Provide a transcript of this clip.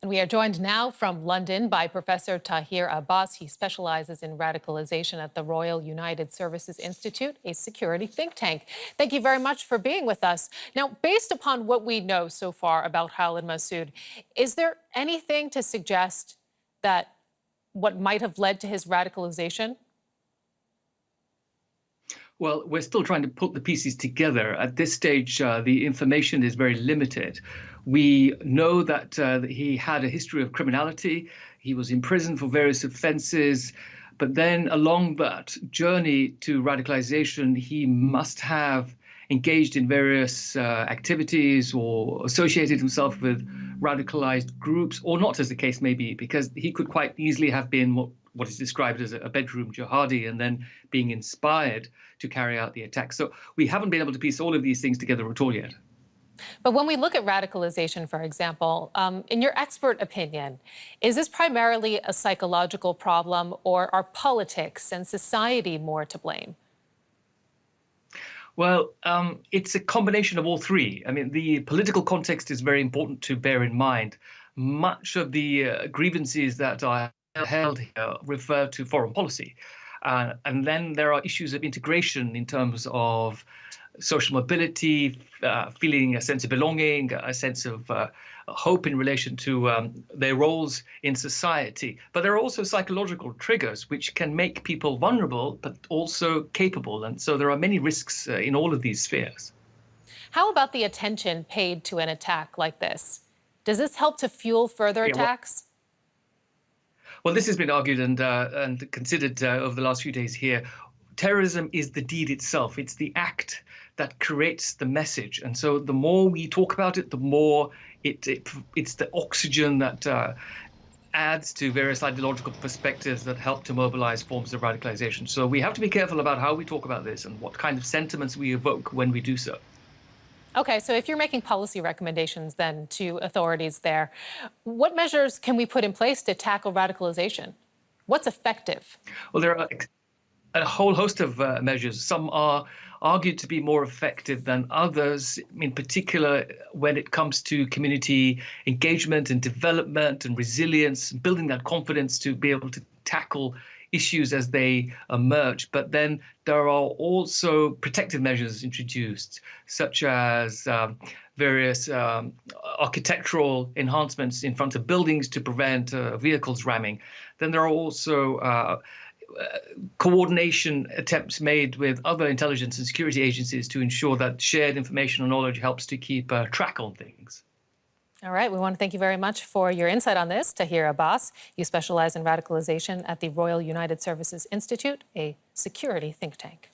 And we are joined now from London by Professor Tahir Abbas. He specializes in radicalization at the Royal United Services Institute, a security think tank. Thank you very much for being with us. Now, based upon what we know so far about Khalid Masood, is there anything to suggest that what might have led to his radicalization? Well, we're still trying to put the pieces together. At this stage, the information is very limited. We know that he had a history of criminality. He was imprisoned for various offenses. But then along that journey to radicalization, he must have engaged in various activities or associated himself with radicalized groups, or not, as the case may be, because he could quite easily have been what is described as a bedroom jihadi and then being inspired to carry out the attack. So we haven't been able to piece all of these things together at all yet. But when we look at radicalization, for example, in your expert opinion, is this primarily a psychological problem, or are politics and society more to blame? Well, it's a combination of all three. I mean, the political context is very important to bear in mind. Much of the grievances that are held here refer to foreign policy. And then there are issues of integration in terms of social mobility, feeling a sense of belonging, a sense of hope in relation to their roles in society. But there are also psychological triggers which can make people vulnerable, but also capable. And so there are many risks in all of these spheres. How about the attention paid to an attack like this? Does this help to fuel further attacks? Well, this has been argued and considered over the last few days here. Terrorism is the deed itself. It's the act that creates the message. And so the more we talk about it, the more it's the oxygen that adds to various ideological perspectives that help to mobilize forms of radicalization. So we have to be careful about how we talk about this and what kind of sentiments we evoke when we do so. Okay, so if you're making policy recommendations then to authorities there, what measures can we put in place to tackle radicalization? What's effective? Well, there are a whole host of measures. Some are argued to be more effective than others, in particular when it comes to community engagement and development and resilience, building that confidence to be able to tackle issues as they emerge. But then there are also protective measures introduced, such as various architectural enhancements in front of buildings to prevent vehicles ramming. Then there are also coordination attempts made with other intelligence and security agencies to ensure that shared information and knowledge helps to keep track on things. All right, we want to thank you very much for your insight on this, Tahir Abbas. You specialize in radicalization at the Royal United Services Institute, a security think tank.